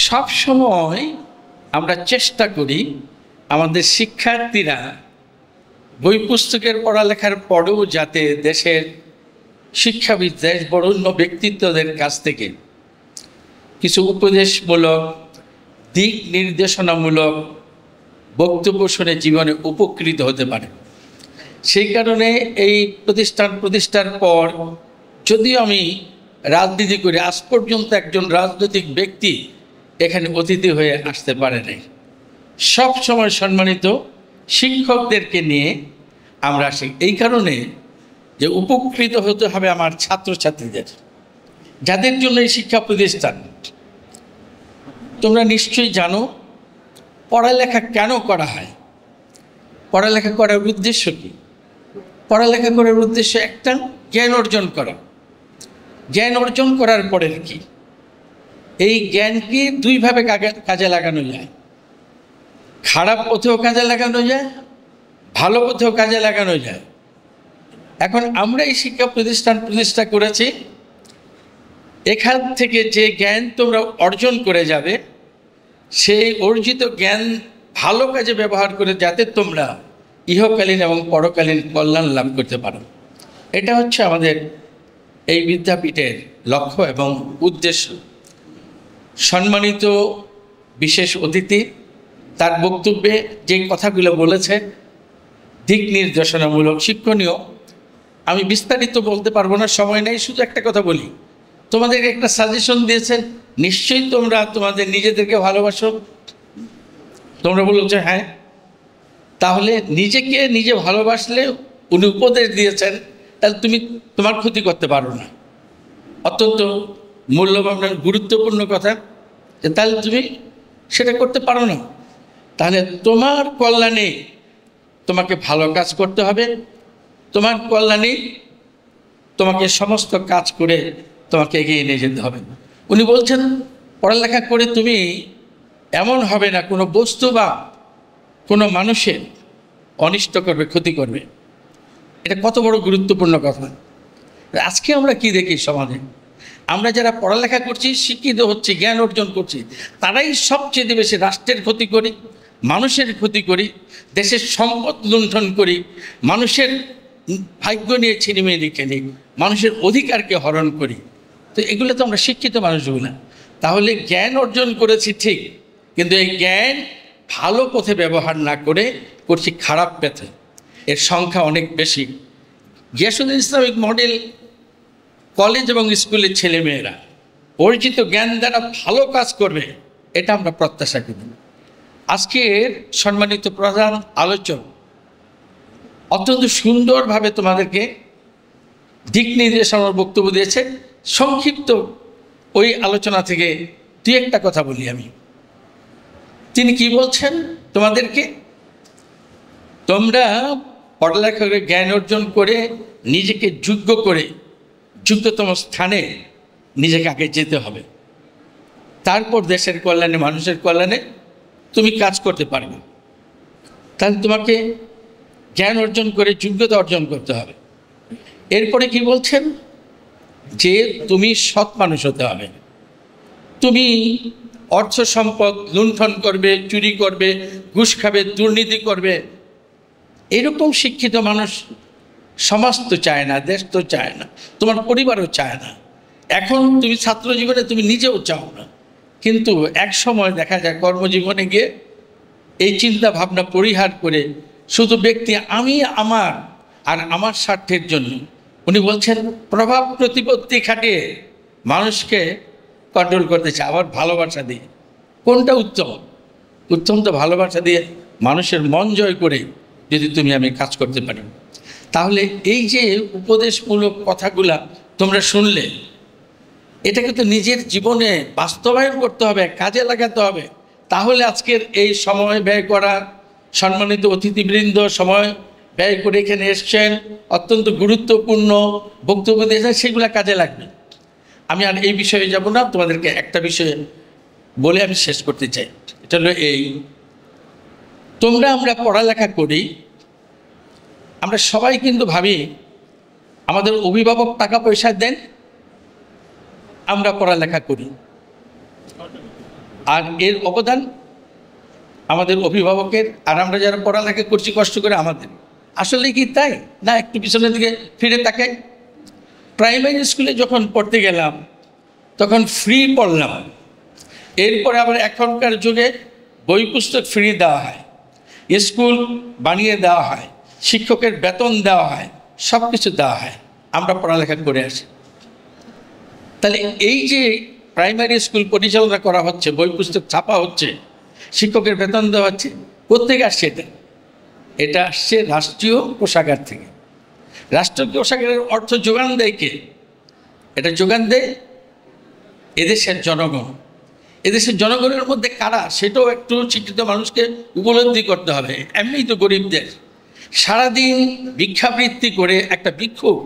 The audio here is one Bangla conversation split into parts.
সব সময় আমরা চেষ্টা করি আমাদের শিক্ষার্থীরা বই পুস্তকের পড়ালেখার পরেও যাতে দেশের শিক্ষাবিদ দেশ বরেণ্য ব্যক্তিত্বদের কাছ থেকে কিছু উপদেশমূলক দিক নির্দেশনামূলক বক্তব্য শুনে জীবনে উপকৃত হতে পারে। সেই কারণে এই প্রতিষ্ঠার পর যদিও আমি রাজনীতি করি, আজ পর্যন্ত একজন রাজনৈতিক ব্যক্তি এখানে অতিথি হয়ে আসতে পারে নাই। সব সময় সম্মানিত শিক্ষকদেরকে নিয়ে আমরা আসি, এই কারণে যে উপকৃত হতে হবে আমার ছাত্রছাত্রীদের, যাদের জন্য এই শিক্ষা প্রতিষ্ঠান। তোমরা নিশ্চয়ই জানো পড়ালেখা কেন করা হয়, পড়ালেখা করার উদ্দেশ্য কি? পড়ালেখা করার উদ্দেশ্য একটা, জ্ঞান অর্জন করা। জ্ঞান অর্জন করার পরে কি এই জ্ঞানকে দুইভাবে কাজে লাগানো যায়। খারাপ পথেও কাজে লাগানো যায়, ভালো পথেও কাজে লাগানো যায়। এখন আমরা এই শিক্ষা প্রতিষ্ঠা করেছি, এখান থেকে যে জ্ঞান তোমরা অর্জন করে যাবে সেই অর্জিত জ্ঞান ভালো কাজে ব্যবহার করে যাতে তোমরা ইহকালীন এবং পরকালীন কল্যাণ লাভ করতে পারো। এটা হচ্ছে আমাদের এই বিদ্যাপীঠের লক্ষ্য এবং উদ্দেশ্য। সম্মানিত বিশেষ অতিথি তার বক্তব্যে যে কথাগুলো বলেছে দিক নির্দেশনামূলক, শিক্ষণীয়, আমি বিস্তারিত বলতে পারবো না, সময় নেই। শুধু একটা কথা বলি, তোমাদেরকে একটা সাজেশন দিয়েছেন, নিশ্চয়ই তোমরা তোমাদের নিজেদেরকে ভালোবাসো। তোমরা বলেছো হ্যাঁ, তাহলে নিজেকে নিজে ভালোবাসলে উনি উপদেশ দিয়েছেন, তাহলে তুমি তোমার ক্ষতি করতে পারো না। অত্যন্ত মূল্যবান গুরুত্বপূর্ণ কথা, যে তাহলে তুমি সেটা করতে পারো না। তাহলে তোমার কল্যাণে তোমাকে ভালো কাজ করতে হবে, তোমার কল্যাণে তোমাকে সমস্ত কাজ করে তোমাকে এগিয়ে নিয়ে যেতে হবে। উনি বলছেন পড়ালেখা করে তুমি এমন হবে না কোনো বস্তু বা কোনো মানুষের অনিষ্ট করবে, ক্ষতি করবে। এটা কত বড় গুরুত্বপূর্ণ কথা। আজকে আমরা কি দেখি সমাজে, আমরা যারা পড়ালেখা করছি, শিক্ষিত হচ্ছি, জ্ঞান অর্জন করছি, তারাই সবচেয়ে বেশি রাষ্ট্রের ক্ষতি করি, মানুষের ক্ষতি করি, দেশের সম্পদ লুণ্ঠন করি, মানুষের ভাগ্য নিয়ে ছিনিমিনি খেলি, মানুষের অধিকারকে হরণ করি। তো এগুলো তো আমরা শিক্ষিত মানুষগুলো। তাহলে জ্ঞান অর্জন করেছি ঠিক, কিন্তু এই জ্ঞান ভালো পথে ব্যবহার না করে করছি খারাপ পথে। এর সংখ্যা অনেক বেশি। গিয়াসউদ্দিন ইসলামিক মডেল কলেজ এবং স্কুলের ছেলেমেয়েরা অর্জিত জ্ঞান দ্বারা ভালো কাজ করবে, এটা আমরা প্রত্যাশা করি। আজকের সম্মানিত প্রধান আলোচক অত্যন্ত সুন্দরভাবে তোমাদেরকে দিক নির্দেশনার বক্তব্য দিয়েছে। সংক্ষিপ্ত ওই আলোচনা থেকে দুই একটা কথা বলি আমি। তিনি কি বলছেন তোমাদেরকে, তোমরা পড়ালেখা করে জ্ঞান অর্জন করে নিজেকে যোগ্য করে যোগ্যতম স্থানে নিজেকে আগে যেতে হবে, তারপর দেশের কল্যাণে মানুষের কল্যাণে তুমি কাজ করতে পারবে। তাহলে তোমাকে জ্ঞান অর্জন করে যোগ্যতা অর্জন করতে হবে। এরপরে কি বলছেন, যে তুমি সৎ মানুষ হতে হবে। তুমি অর্থ সম্পদ লুণ্ঠন করবে, চুরি করবে, ঘুষ খাবে, দুর্নীতি করবে, এরকম শিক্ষিত মানুষ সমাজ তো চায় না, দেশ তো চায় না, তোমার পরিবারও চায় না। এখন তুমি ছাত্র জীবনে তুমি নিজেও চাও না, কিন্তু এক সময় দেখা যায় কর্মজীবনে গিয়ে এই চিন্তা ভাবনা পরিহার করে শুধু ব্যক্তি আমি আমার আর আমার স্বার্থের জন্য, উনি বলছেন প্রভাব প্রতিপত্তি খাটিয়ে মানুষকে কন্ট্রোল করতে চায়, আবার ভালোবাসা দিয়ে। কোনটা উত্তম? উত্তম তো ভালোবাসা দিয়ে মানুষের মন জয় করে যদি তুমি আমি কাজ করতে পারি। তাহলে এই যে উপদেশমূলক কথাগুলা তোমরা শুনলে, এটাকে তো নিজের জীবনে বাস্তবায়ন করতে হবে, কাজে লাগাতে হবে। তাহলে আজকের এই সময় ব্যয় করা, সম্মানিত অতিথিবৃন্দ সময় ব্যয় করে এখানে এসছেন, অত্যন্ত গুরুত্বপূর্ণ বক্তব্য দিয়েছেন, সেগুলো কাজে লাগবে। আমি আর এই বিষয়ে যাব না, তোমাদেরকে একটা বিষয়ে বলে আমি শেষ করতে চাই। এটা হলো এই, তোমরা আমরা পড়ালেখা করি, আমরা সবাই কিন্তু ভাবি আমাদের অভিভাবক টাকা পয়সা দেন, আমরা পড়ালেখা করি। আর এর অবদান আমাদের অভিভাবকের, আর আমরা যারা পড়ালেখা করছি কষ্ট করে আমাদের। আসলে কি তাই না? একটু পিছনের দিকে ফিরে তাকাই। প্রাইমারি স্কুলে যখন পড়তে গেলাম তখন ফ্রি পড়লাম, এরপরে আবার এখনকার যুগে বই পুস্তক ফ্রি দেওয়া হয়, স্কুল বানিয়ে দেওয়া হয়, শিক্ষকের বেতন দেওয়া হয়, সব কিছু দেওয়া হয়, আমরা পড়ালেখা করে আসি। তাহলে এই যে প্রাইমারি স্কুল পরিচালনা করা হচ্ছে, বই পুস্তক ছাপা হচ্ছে, শিক্ষকের বেতন দেওয়া হচ্ছে, কোত্থেকে আসছে? এটা আসছে রাষ্ট্রীয় কোষাগার থেকে। রাষ্ট্রীয় কোষাগারের অর্থ যোগান দেয় কে? এটা যোগান দেয় এদেশের জনগণ। এদেশের জনগণের মধ্যে কারা সেটাও একটু শিক্ষিত মানুষকে উপলব্ধি করতে হবে। এমনিই তো গরিব দেশ, সারাদিন ভিক্ষাবৃত্তি করে একটা ভিক্ষুক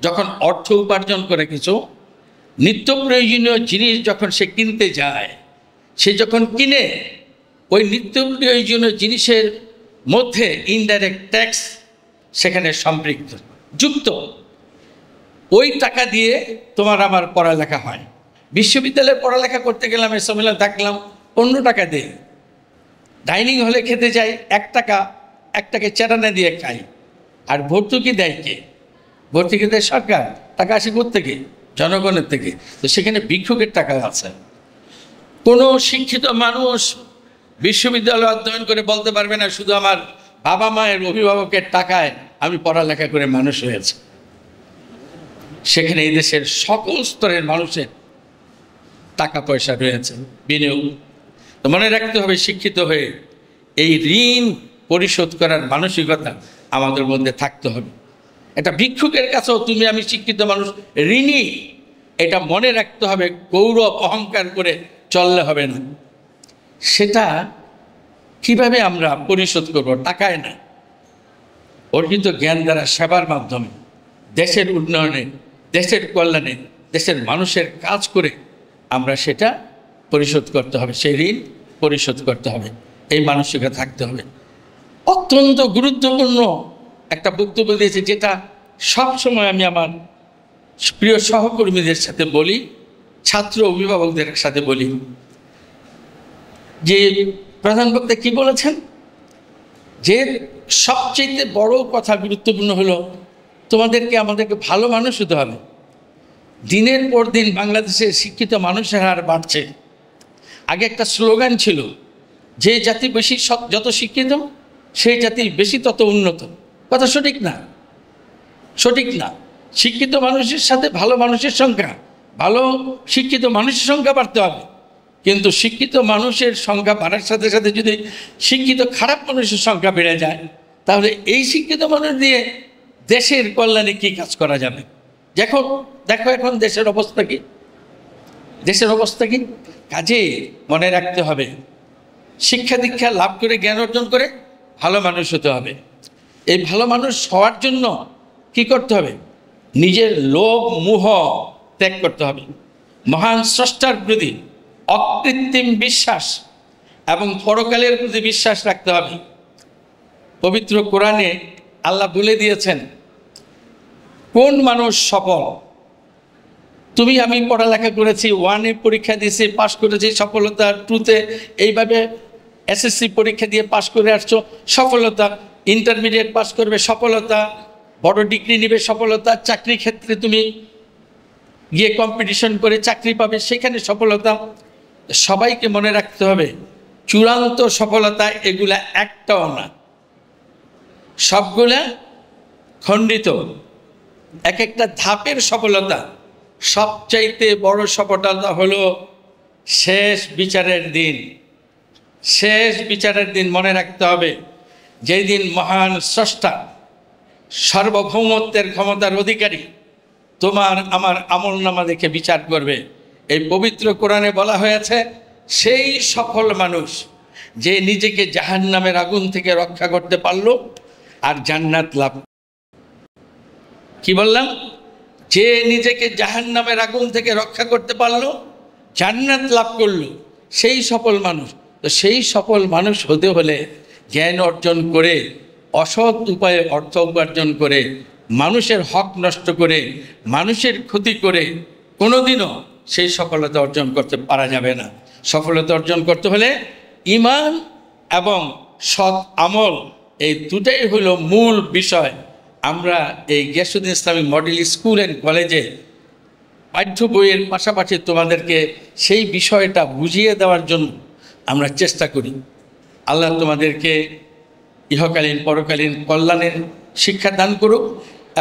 যখন অর্থ উপার্জন করে কিছু নিত্য প্রয়োজনীয় জিনিস যখন সে কিনতে যায়, সে যখন কিনে ওই নিত্য প্রয়োজনীয় জিনিসের মধ্যে ইনডাইরেক্ট ট্যাক্স সেখানে সম্পৃক্ত যুক্ত। ওই টাকা দিয়ে তোমার আমার পড়ালেখা হয়। বিশ্ববিদ্যালয়ে পড়ালেখা করতে গেলাম, এসমিলা থাকলাম, 15 টাকা দিয়ে ডাইনিং হলে খেতে যাই 1 টাকা, 1 টাকা চেরানা দিয়ে খাই। আর ভর্তুকি দেয় কে? ভর্তুকি দেয় সরকার। টাকা আসে কোত্থেকে? জনগণের থেকে। তো সেখানে ভিক্ষুকের টাকা আছে। কোনো শিক্ষিত মানুষ বিশ্ববিদ্যালয়ে অধ্যয়ন করে বলতে পারবে না শুধু আমার বাবা মায়ের অভিভাবকের টাকায় আমি পড়ালেখা করে মানুষ হয়েছে। সেখানে এই দেশের সকল স্তরের মানুষের টাকা পয়সা রয়েছে, বিনিয়োগ। তো মনে রাখতে হবে, শিক্ষিত হয়ে এই ঋণ পরিশোধ করার মানসিকতা আমাদের মধ্যে থাকতে হবে। এটা ভিক্ষুকের কাছেও তুমি আমি শিক্ষিত মানুষ ঋণী, এটা মনে রাখতে হবে। গৌরব অহংকার করে চললে হবে না। সেটা কিভাবে আমরা পরিশোধ করব? টাকায় না, অর্জিত জ্ঞান দ্বারা, সেবার মাধ্যমে, দেশের উন্নয়নে, দেশের কল্যাণে, দেশের মানুষের কাজ করে আমরা সেটা পরিশোধ করতে হবে। সেই ঋণ পরিশোধ করতে হবে, এই মানসিকতা থাকতে হবে। অত্যন্ত গুরুত্বপূর্ণ একটা বক্তব্য দিয়েছে, যেটা সবসময় আমি আমার প্রিয় সহকর্মীদের সাথে বলি, ছাত্র অভিভাবকদের সাথে বলি, যে প্রধান বক্তা কি বলেছেন, যে সবচেয়ে বড় কথা গুরুত্বপূর্ণ হলো তোমাদেরকে আমাদেরকে ভালো মানুষ হতে হবে। দিনের পর দিন বাংলাদেশের শিক্ষিত মানুষের হার বাড়ছে। আগে একটা স্লোগান ছিল, যে জাতি বেশি যত শিক্ষিত সেই জাতি বেশি তত উন্নত। কথা সঠিক না? সঠিক না। শিক্ষিত মানুষের সাথে ভালো মানুষের সংখ্যা, ভালো শিক্ষিত মানুষের সংখ্যা বাড়তে হবে। কিন্তু শিক্ষিত মানুষের সংখ্যা বাড়ার সাথে সাথে যদি শিক্ষিত খারাপ মানুষের সংখ্যা বেড়ে যায়, তাহলে এই শিক্ষিত মানুষ দিয়ে দেশের কল্যাণে কী কাজ করা যাবে? দেখো এখন দেশের অবস্থা কি? দেশের অবস্থা কি? কাজে মনে রাখতে হবে, শিক্ষা দীক্ষা লাভ করে জ্ঞান অর্জন করে ভালো মানুষ হতে হবে। এই ভালো মানুষ হওয়ার জন্য কি করতে হবে? নিজের লোভ মোহ ত্যাগ করতে হবে। মহান স্রষ্টার প্রতি অকৃত্রিম বিশ্বাস এবং পরকালের প্রতি বিশ্বাস রাখতে হবে। পবিত্র কোরআনে আল্লাহ বলে দিয়েছেন কোন মানুষ সফল। তুমি আমি পড়ালেখা করেছি, 1-এ পরীক্ষা দিয়েছি, পাশ করেছি, সফলতা। 2-তে এইভাবে এসএসসি পরীক্ষা দিয়ে পাশ করে আসছো, সফলতা। ইন্টারমিডিয়েট পাশ করবে, সফলতা। বড় ডিগ্রি নেবে, সফলতা। চাকরি ক্ষেত্রে তুমি গিয়ে কম্পিটিশন করে চাকরি পাবে, সেখানে সফলতা। সবাইকে মনে রাখতে হবে, চূড়ান্ত সফলতা এগুলা একটাও না, সবগুলা খণ্ডিত। এক একটা ধাপের সফলতা। সবচাইতে বড় সফলতা হলো শেষ বিচারের দিন। শেষ বিচারের দিন মনে রাখতে হবে, যেই দিন মহান স্রষ্টা সার্বভৌমত্বের ক্ষমতার অধিকারী তোমার আমার আমলনামা দেখে বিচার করবে। এই পবিত্র কোরআনে বলা হয়েছে, সেই সফল মানুষ যে নিজেকে জাহান্নামের আগুন থেকে রক্ষা করতে পারল আর জান্নাত লাভ। কি বললাম? যে নিজেকে জাহান্নামের আগুন থেকে রক্ষা করতে পারল, জান্নাত লাভ করল, সেই সফল মানুষ। তো সেই সফল মানুষ হতে হলে জ্ঞান অর্জন করে, অসৎ উপায়ে অর্থ উপার্জন করে, মানুষের হক নষ্ট করে, মানুষের ক্ষতি করে কোনোদিনও সেই সফলতা অর্জন করতে পারা যাবে না। সফলতা অর্জন করতে হলে ঈমান এবং সৎ আমল এই দুটাই হলো মূল বিষয়। আমরা এই Giasuddin Islamic model school and কলেজে পাঠ্য বইয়ের পাশাপাশি তোমাদেরকে সেই বিষয়টা বুঝিয়ে দেওয়ার জন্য আমরা চেষ্টা করি। আল্লাহ তোমাদেরকে ইহকালীন পরকালীন কল্যাণের শিক্ষা দান করুক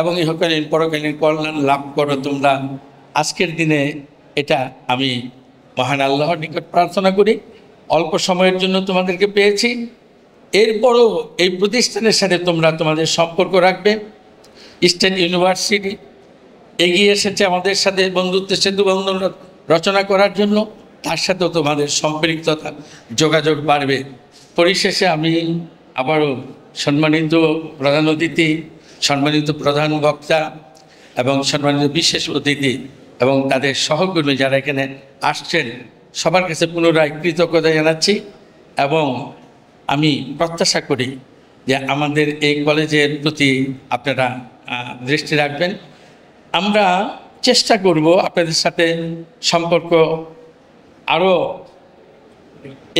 এবং ইহকালীন পরকালীন কল্যাণ লাভ করো তোমরা। আজকের দিনে এটা আমি মহান আল্লাহর নিকট প্রার্থনা করি। অল্প সময়ের জন্য তোমাদেরকে পেয়েছি, এরপরও এই প্রতিষ্ঠানের সাথে তোমরা তোমাদের সম্পর্ক রাখবে। ইস্টার্ন ইউনিভার্সিটি এগিয়ে এসেছে আমাদের সাথে বন্ধুত্বের সেতু বন্ধন রচনা করার জন্য, তার সাথেও তোমাদের সম্পৃক্ততা যোগাযোগ বাড়বে। পরিশেষে আমি আবারও সম্মানিত প্রধান অতিথি, সম্মানিত প্রধান বক্তা এবং সম্মানিত বিশেষ অতিথি এবং তাদের সহকর্মী যারা এখানে আসছেন সবার কাছে পুনরায় কৃতজ্ঞতা জানাচ্ছি এবং আমি প্রত্যাশা করি যে আমাদের এই কলেজের প্রতি আপনারা দৃষ্টি রাখবেন। আমরা চেষ্টা করব আপনাদের সাথে সম্পর্ক আরও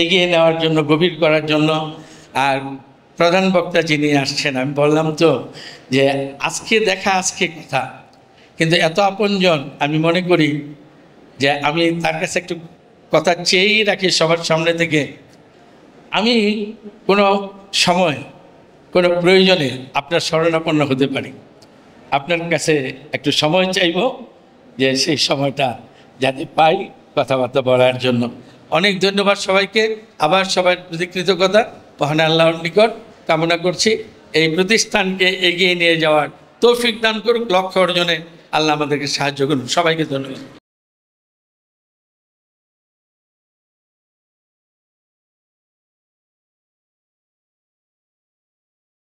এগিয়ে নেওয়ার জন্য, গভীর করার জন্য। আর প্রধান বক্তা যিনি আসছেন, আমি বললাম তো যে আজকে দেখা আজকে কথা, কিন্তু এত আপনজন আমি মনে করি যে আমি তার কাছে একটু কথা চেয়েই রাখি সবার সামনে থেকে। আমি কোনো সময় কোনো প্রয়োজনে আপনার শরণাপন্ন হতে পারি, আপনার কাছে একটু সময় চাইব যে সেই সময়টা যাতে পাই কথাবার্তা বলার জন্য। অনেক ধন্যবাদ সবাইকে। আবার সবার প্রতি কৃতজ্ঞতা মহান আল্লাহর নিকট কামনা করছি এই প্রতিষ্ঠানকে এগিয়ে নিয়ে যাওয়ার তৌফিক দান করুক, লক্ষ্য অর্জনে আল্লাহ আমাদেরকে সাহায্য করুন। সবাইকে ধন্যবাদ।